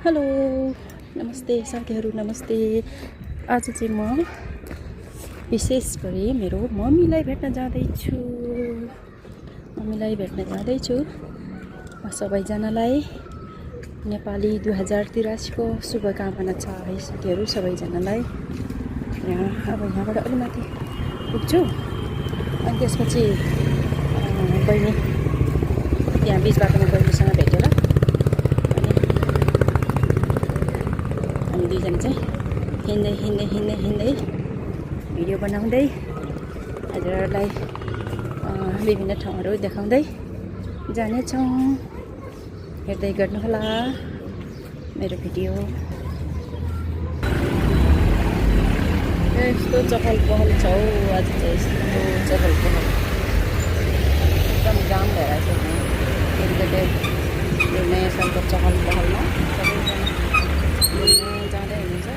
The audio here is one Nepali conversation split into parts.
हेलो नमस्ते साथीहरू नमस्ते। आज चाहिँ म विशेष गरी मेरो मम्मीलाई भेट्न जाँदैछु। सबैजनालाई नेपाली 2083 को शुभकामना छ है साथीहरू सबैजनालाई। यहाँबाट अलि माथि पुग्छु अनि त्यसपछि बहिनी त्यहाँ बिच बाटोमा बहिनीसँग भेटेर हामी दुईजना चाहिँ हिँड्दै भिडियो बनाउँदै हजुरहरूलाई विभिन्न ठाउँहरू देखाउँदै जानेछौँ। हेर्दै गर्नुहोला मेरो भिडियो। यस्तो चहल पहल छ हौ आज चाहिँ, यस्तो चहल पहल एकदम जाम भएर छ। यो नयाँ सालको चहल पहलमा सबैजना जाँदै हुनुहुन्छ।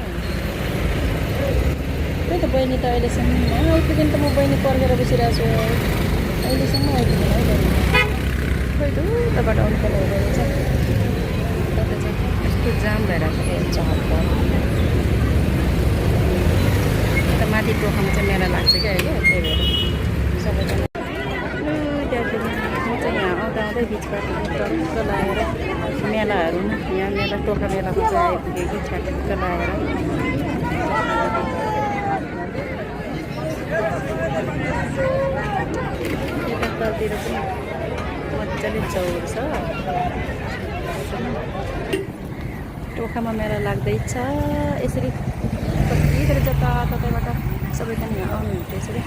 त्यही त बहिनी त अहिलेसम्म आइपुगेन त म बहिनी पर्खेर बसिरहेको छु। अहिलेसम्म आइपुगेन है बहिनी। खोइ उताबाट आउनु पर्ने रहेछ। त्यता चाहिँ यस्तो जाम भएर छ चहल पहल। यता माथि टोखामा चाहिँ मेला लाग्छ क्या अहिले, त्यही भएर सबैजना म चाहिँ यहाँ आउँदै बिचबाट टक्क लगाएर मेलाहरू यहाँ मेला टोखा मेलामा चाहिँ आइपुगेँ कि ठ्याक्क लगाएर। यतातिर पनि मजाले चौर छ। टोखामा मेला लाग्दैछ यसरी। कतिखेर जताततैबाट सबैजना यहाँ आउनुहुन्छ यसरी।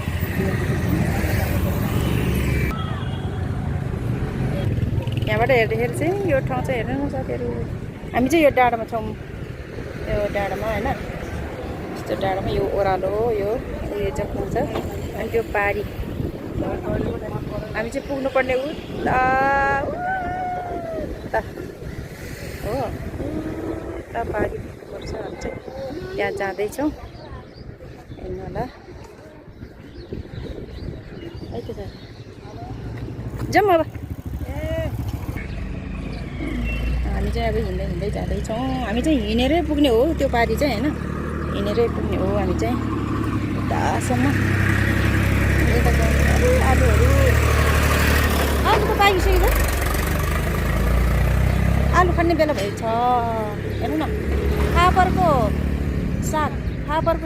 यहाँबाट हेर्दाखेरि चाहिँ यो ठाउँ चाहिँ हेर्नु न साथीहरू। हामी चाहिँ यो डाँडामा छौँ, यो डाँडामा होइन, यस्तो डाँडामा यो ओह्रालो यो उयो चाहिँ पुग्छ। अनि त्यो पारी हामी चाहिँ पुग्नुपर्ने उता हो, उता पारी पुग्नुपर्छ। हामी चाहिँ त्यहाँ जाँदैछौँ, हेर्नु होला है त। जाउँ अब। हामी चाहिँ अब हिँड्दै जाँदैछौँ। हामी चाहिँ हिँडेरै पुग्ने हो त्यो पारी चाहिँ होइन, हिँडेरै पुग्ने हो हामी चाहिँ उतासम्म। यता आलुहरू आलु त पाकिसकेको, आलु खाने बेला भएछ। हेर्नु न फापरको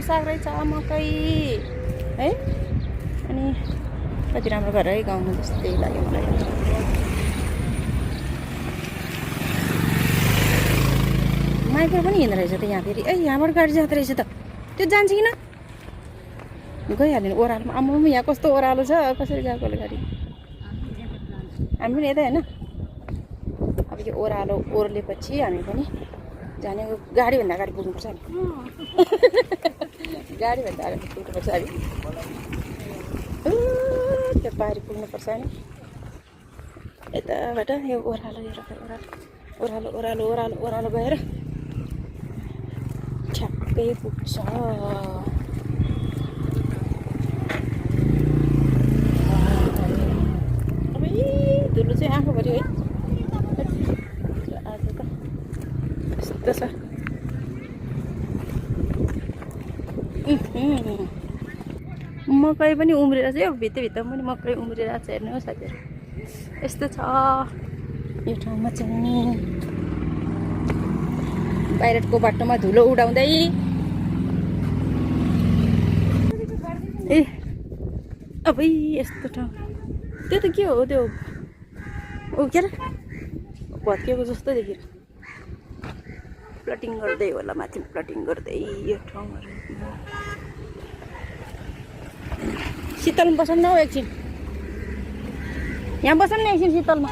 साग रहेछ, मकै है। अनि कति राम्रो भएर है गाउँमा जस्तै लाग्यो मलाई। माइक्रो पनि हिँड्दो रहेछ त यहाँ फेरि। यहाँबाट गाडी जाँदो रहेछ त। त्यो जान्छ किन गइहाल्यो नि ओह्रालोमा। आम्मामा यहाँ कस्तो ओह्रालो छ, कसरी गएको होला गाडी। हामी पनि यतै होइन। अब यो ओह्रालो ओर्लेपछि हामी पनि जाने। गाडीभन्दा अगाडि पुग्नुपर्छ नि। गाडीभन्दा अगाडि पुग्नुपर्छ हामी। त्यो पारी पुग्नुपर्छ नि। यताबाट यो ओह्रालो ओह्रालो गएर ठ्याक्कै पुग्छ। धुलो चाहिँ आँखाभरि है आज त यस्तो छ। मकै पनि उम्रिरहेको छ। यो भित्र पनि मकै उम्रिरहेको छ। हेर्नु साथीहरू यस्तो छ यो ठाउँमा चाहिँ। बाहिरको बाटोमा धुलो उडाउँदै अब यस्तो ठाउँ। त्यो त के हो त्यो के अरे भत्किएको जस्तो देखियो। प्लटिङ गर्दै होला, माथि प्लटिङ गर्दै यो ठाउँहरू। शीतलमा बस्नु न हौ एकछिन, यहाँ बस्नु नि एकछिन शीतलमा।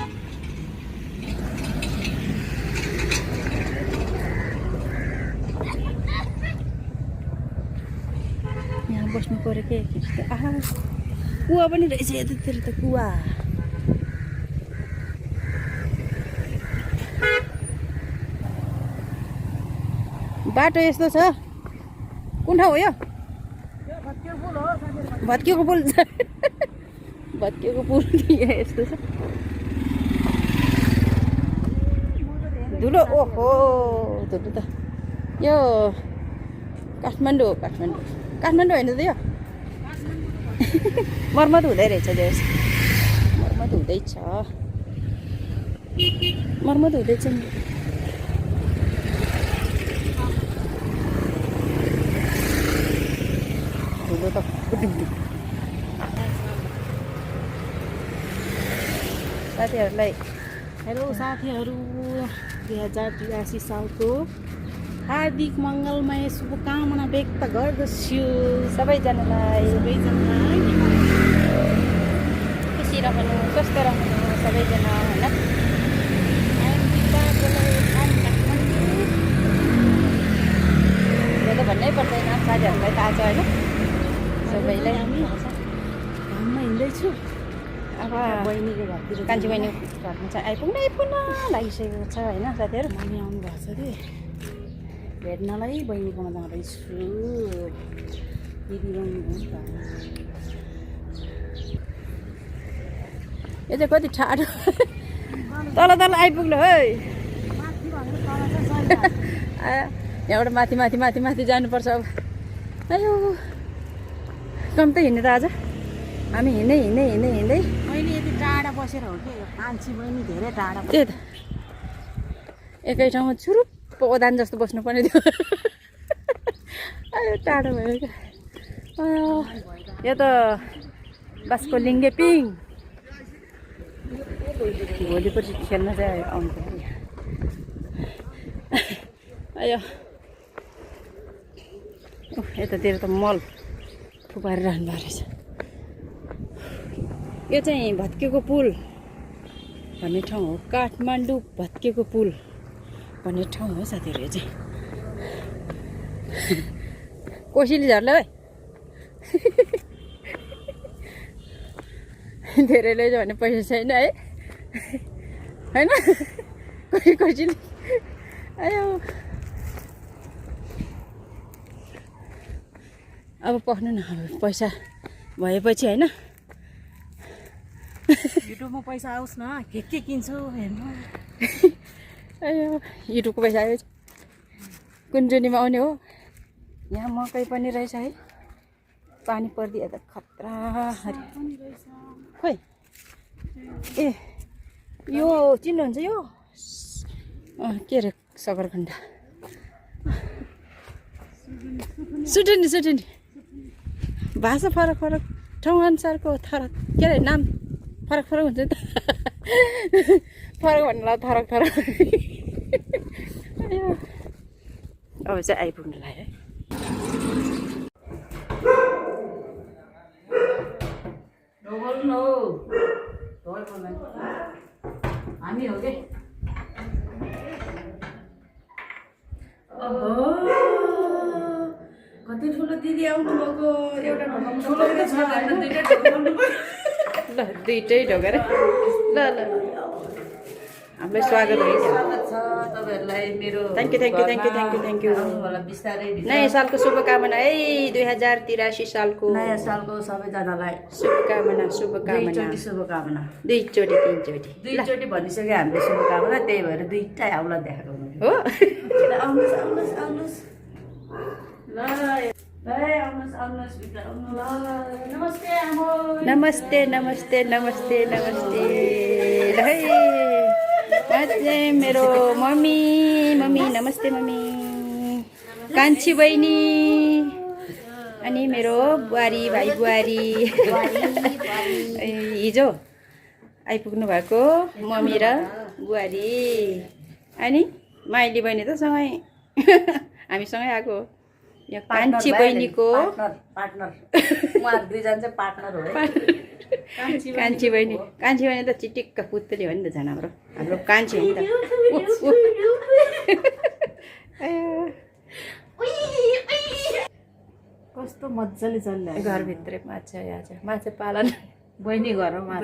यहाँ बस्नु पऱ्यो के एकछिन। आहा कुवा पनि रहेछ यतातिर त, कुवा। बाटो यस्तो छ। कुन ठाउँ हो यो? भत्किएको पुल छ। भत्किएको पुल यस्तो छ। धुलो ओहो धुलो त यो काठमाडौँ होइन त यो मर्मत हुँदै रहेछ देश मर्मत हुँदैछ नि धुलो त साथीहरूलाई हेलो साथीहरू 2083 सालको हार्दिक मङ्गलमय शुभकामना व्यक्त गर्दछु सबैजनालाई खुसी रहनु स्वस्थ रहनु सबैजना होइन यो त भन्नै पर्दैन साथीहरूलाई थाहा छ होइन सबैलाई घाममा हिँड्दैछु अब बहिनीको घरतिर कान्छी बहिनी घरमा चाहिँ आइपुग्न लागिसकेको छ होइन साथीहरू मम्मी आउनु भएको छ कि भेट्नलाई बहिनीकोमा जाँदैछु दिदी बहिनी हो यो चाहिँ कति ठाडो तल आइपुग्नु है यहाँबाट माथि जानुपर्छ अब अयो कम त हिँड्ने त आज हामी हिँड्दै मैले यति टाढा बसेर हो कि कान्छी बहिनी धेरै टाढा त्यही त एकै ठाउँमा चुरुप्प ओदान जस्तो बस्नुपर्ने थियो अयो टाढो भयो क्या यो त बासको लिङ्गे पिङ भोलिपट्टि खेल्न चाहिँ आउनु पर्यो अयो यतातिर त मल थुपारेर राख्नु भएको रहेछ यो चाहिँ भत्केको पुल भन्ने ठाउँ हो काठमाडौँ भत्केको पुल भन्ने ठाउँ हो साथीहरू यो चाहिँ कोसेली झर्ला है धेरै लैजाऊ भने पैसा छैन है होइन कोसेली आयो अब पख्नु न पैसा भएपछि होइन युट्युबमा पैसा आओस् न के किन्छु हेर्नु अयो युट्युबको पैसा आयो कुञ्जुनीमा आउने हो यहाँ मकै पनि रहेछ है पानी परिदिए त खतरा खोइ ए यो चिन्नुहुन्छ यो के अरे सकरखण्डा सुटुनी भाषा फरक ठाउँ अनुसारको फरक के अरे नाम फरक हुन्छ नि त फरक भन्नुलाई फरक अब चाहिँ आइपुग्नु लाग्यो है हामी हो कि कति ठुलो दिदी आउनु भएको एउटा ल दुइटै ढोकेर ल हामीलाई स्वागत स्वागत छ तपाईँहरूलाई मेरो थ्याङ्क यू बिस्तारै नयाँ सालको शुभकामना है 2083 सालको नयाँ सालको सबैजनालाई शुभकामना शुभकामना दुईचोटि तिनचोटि दुईचोटि भनिसक्यो हामीले शुभकामना त्यही भएर दुईटा आउला देखाएको हो आउनुहोस् ल आउनुहोस् भित्र आउनु ल नमस्ते नमस्ते ल है चाहिँ मेरो मम्मी नमस्ते मम्मी कान्छी बहिनी अनि मेरो भाइ बुहारी हिजो आइपुग्नु भएको मम्मी र बुहारी अनि माइली बहिनी त सँगै हामीसँगै आएको यो कान्छी बहिनीको पार्टनर उहाँ दुईजना चाहिँ पार्टनर हो कान्छी बहिनी त चिटिक्क पुत्तली हो नि त झन् हाम्रो कान्छी हो नि त कस्तो मजाले चल्ला घरभित्रै माछा पालन बहिनी घरमा